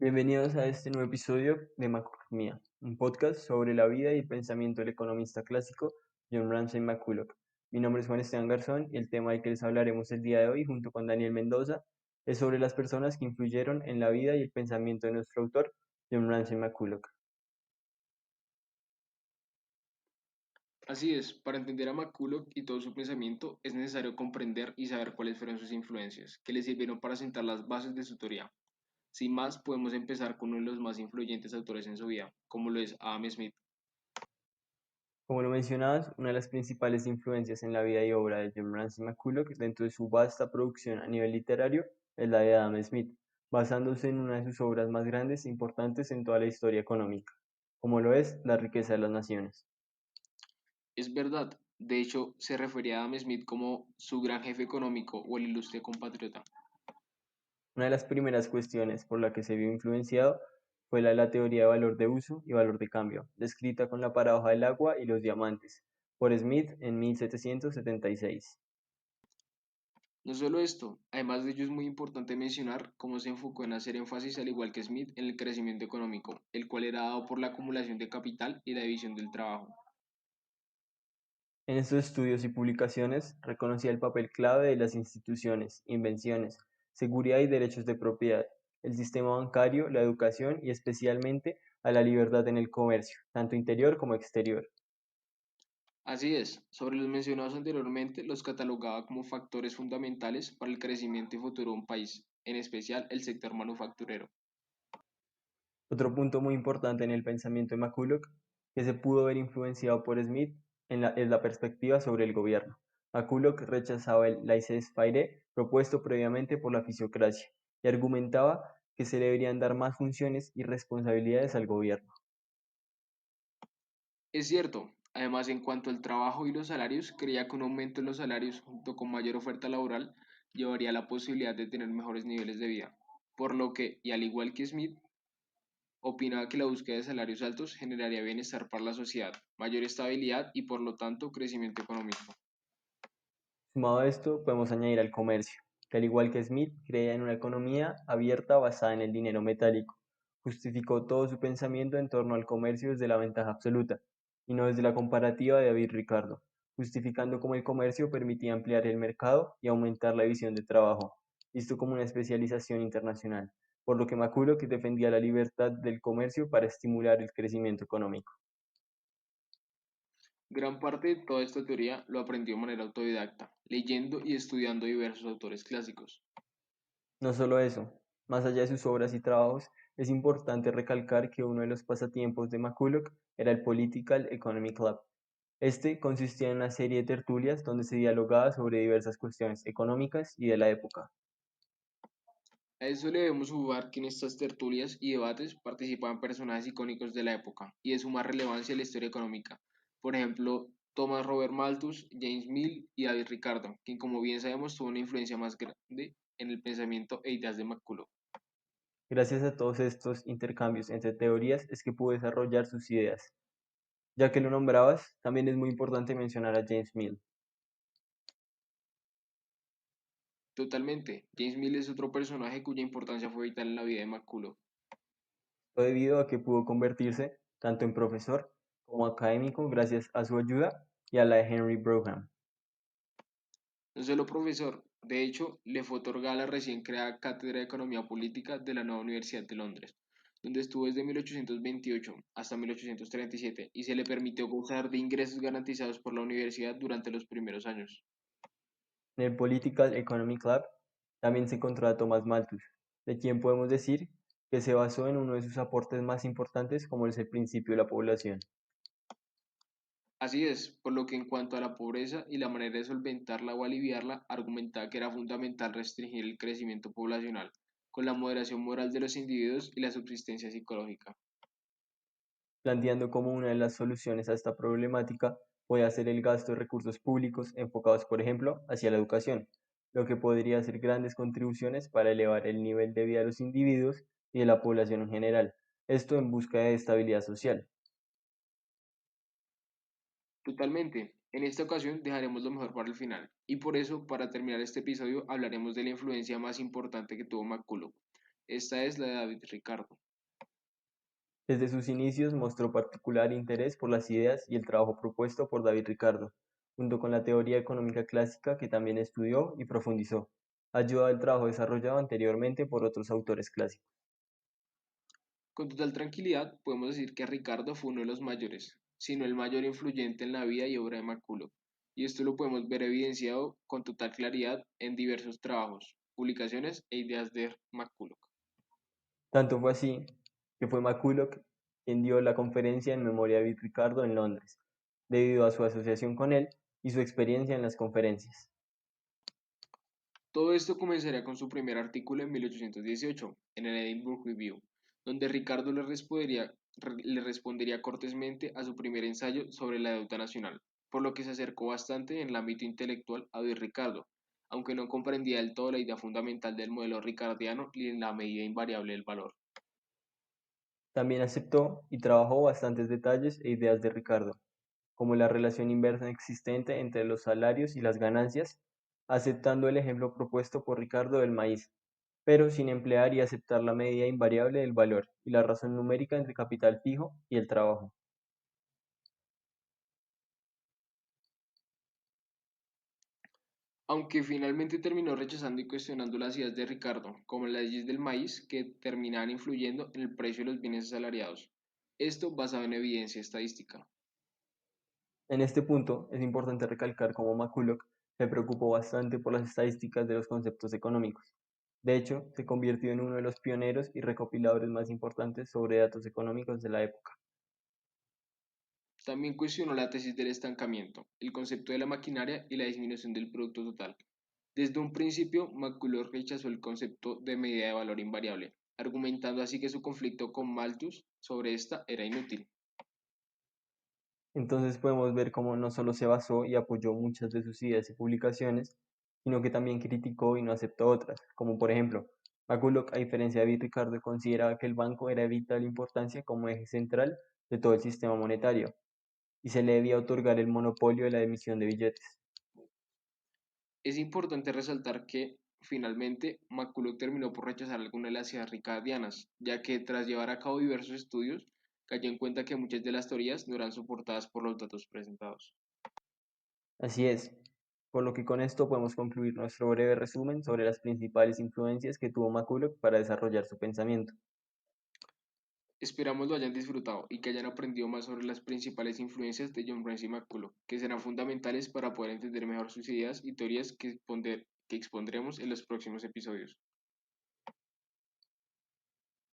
Bienvenidos a este nuevo episodio de Macroeconomía, un podcast sobre la vida y el pensamiento del economista clásico John Ramsay McCulloch. Mi nombre es Juan Esteban Garzón y el tema del que les hablaremos el día de hoy junto con Daniel Mendoza es sobre las personas que influyeron en la vida y el pensamiento de nuestro autor John Ramsay McCulloch. Así es, para entender a McCulloch y todo su pensamiento es necesario comprender y saber cuáles fueron sus influencias, que le sirvieron para sentar las bases de su teoría. Sin más, podemos empezar con uno de los más influyentes autores en su vida, como lo es Adam Smith. Como lo mencionabas, una de las principales influencias en la vida y obra de John Ramsay McCulloch dentro de su vasta producción a nivel literario es la de Adam Smith, basándose en una de sus obras más grandes e importantes en toda la historia económica, como lo es La riqueza de las naciones. Es verdad, de hecho, se refería a Adam Smith como su gran jefe económico o el ilustre compatriota. Una de las primeras cuestiones por la que se vio influenciado fue la de la teoría de valor de uso y valor de cambio, descrita con la paradoja del agua y los diamantes, por Smith en 1776. No solo esto, además de ello es muy importante mencionar cómo se enfocó en hacer énfasis, al igual que Smith, en el crecimiento económico, el cual era dado por la acumulación de capital y la división del trabajo. En estos estudios y publicaciones reconocía el papel clave de las instituciones, invenciones, seguridad y derechos de propiedad, el sistema bancario, la educación y especialmente a la libertad en el comercio, tanto interior como exterior. Así es, sobre los mencionados anteriormente, los catalogaba como factores fundamentales para el crecimiento y futuro de un país, en especial el sector manufacturero. Otro punto muy importante en el pensamiento de McCulloch, que se pudo ver influenciado por Smith, es la perspectiva sobre el gobierno. McCulloch rechazaba el laissez-faire propuesto previamente por la fisiocracia y argumentaba que se le deberían dar más funciones y responsabilidades al gobierno. Es cierto, además en cuanto al trabajo y los salarios, creía que un aumento en los salarios junto con mayor oferta laboral llevaría a la posibilidad de tener mejores niveles de vida, por lo que, y al igual que Smith, opinaba que la búsqueda de salarios altos generaría bienestar para la sociedad, mayor estabilidad y por lo tanto crecimiento económico. Sumado a esto, podemos añadir al comercio, que al igual que Smith, creía en una economía abierta basada en el dinero metálico. Justificó todo su pensamiento en torno al comercio desde la ventaja absoluta, y no desde la comparativa de David Ricardo, justificando cómo el comercio permitía ampliar el mercado y aumentar la división de trabajo, visto como una especialización internacional, por lo que McCulloch defendía la libertad del comercio para estimular el crecimiento económico. Gran parte de toda esta teoría lo aprendió de manera autodidacta, leyendo y estudiando diversos autores clásicos. No solo eso, más allá de sus obras y trabajos, es importante recalcar que uno de los pasatiempos de McCulloch era el Political Economy Club. Este consistía en una serie de tertulias donde se dialogaba sobre diversas cuestiones económicas y de la época. A eso le debemos jugar que en estas tertulias y debates participaban personajes icónicos de la época y de suma relevancia en la historia económica. Por ejemplo, Thomas Robert Malthus, James Mill y David Ricardo, quien como bien sabemos tuvo una influencia más grande en el pensamiento e ideas de McCulloch. Gracias a todos estos intercambios entre teorías es que pudo desarrollar sus ideas. Ya que lo nombrabas, también es muy importante mencionar a James Mill. Totalmente, James Mill es otro personaje cuya importancia fue vital en la vida de McCulloch. Fue debido a que pudo convertirse tanto en profesor como académico gracias a su ayuda y a la de Henry Brougham. No solo profesor, de hecho, le fue otorgada la recién creada Cátedra de Economía Política de la nueva Universidad de Londres, donde estuvo desde 1828 hasta 1837 y se le permitió gozar de ingresos garantizados por la universidad durante los primeros años. En el Political Economy Club también se encontró a Thomas Malthus, de quien podemos decir que se basó en uno de sus aportes más importantes como es el principio de la población. Así es, por lo que en cuanto a la pobreza y la manera de solventarla o aliviarla, argumentaba que era fundamental restringir el crecimiento poblacional, con la moderación moral de los individuos y la subsistencia psicológica. Planteando como una de las soluciones a esta problemática puede ser el gasto de recursos públicos enfocados, por ejemplo, hacia la educación, lo que podría hacer grandes contribuciones para elevar el nivel de vida de los individuos y de la población en general, esto en busca de estabilidad social. Totalmente. En esta ocasión dejaremos lo mejor para el final. Y por eso, para terminar este episodio, hablaremos de la influencia más importante que tuvo McCulloch, Esta es la de David Ricardo. Desde sus inicios mostró particular interés por las ideas y el trabajo propuesto por David Ricardo, junto con la teoría económica clásica que también estudió y profundizó, ayuda al trabajo desarrollado anteriormente por otros autores clásicos. Con total tranquilidad, podemos decir que Ricardo fue uno de los mayores, sino el mayor influyente en la vida y obra de McCulloch, y esto lo podemos ver evidenciado con total claridad en diversos trabajos, publicaciones e ideas de McCulloch. Tanto fue así que fue McCulloch quien dio la conferencia en memoria de David Ricardo en Londres, debido a su asociación con él y su experiencia en las conferencias. Todo esto comenzaría con su primer artículo en 1818, en el Edinburgh Review, donde Ricardo le respondería cortésmente a su primer ensayo sobre la deuda nacional, por lo que se acercó bastante en el ámbito intelectual a David Ricardo, aunque no comprendía del todo la idea fundamental del modelo ricardiano ni la medida invariable del valor. También aceptó y trabajó bastantes detalles e ideas de Ricardo, como la relación inversa existente entre los salarios y las ganancias, aceptando el ejemplo propuesto por Ricardo del maíz, pero sin emplear y aceptar la medida invariable del valor y la razón numérica entre capital fijo y el trabajo. Aunque finalmente terminó rechazando y cuestionando las ideas de Ricardo, como las leyes del maíz que terminaban influyendo en el precio de los bienes asalariados. Esto basado en evidencia estadística. En este punto, es importante recalcar cómo McCulloch se preocupó bastante por las estadísticas de los conceptos económicos. De hecho, se convirtió en uno de los pioneros y recopiladores más importantes sobre datos económicos de la época. También cuestionó la tesis del estancamiento, el concepto de la maquinaria y la disminución del producto total. Desde un principio, McCulloch rechazó el concepto de medida de valor invariable, argumentando así que su conflicto con Malthus sobre esta era inútil. Entonces podemos ver cómo no solo se basó y apoyó muchas de sus ideas y publicaciones, sino que también criticó y no aceptó otras, como por ejemplo, McCulloch, a diferencia de David Ricardo, consideraba que el banco era de vital importancia como eje central de todo el sistema monetario, y se le debía otorgar el monopolio de la emisión de billetes. Es importante resaltar que, finalmente, McCulloch terminó por rechazar algunas de las ideas ricardianas, ya que tras llevar a cabo diversos estudios, cayó en cuenta que muchas de las teorías no eran soportadas por los datos presentados. Así es, por lo que con esto podemos concluir nuestro breve resumen sobre las principales influencias que tuvo McCulloch para desarrollar su pensamiento. Esperamos lo hayan disfrutado y que hayan aprendido más sobre las principales influencias de John Ramsay McCulloch, que serán fundamentales para poder entender mejor sus ideas y teorías que expondremos en los próximos episodios.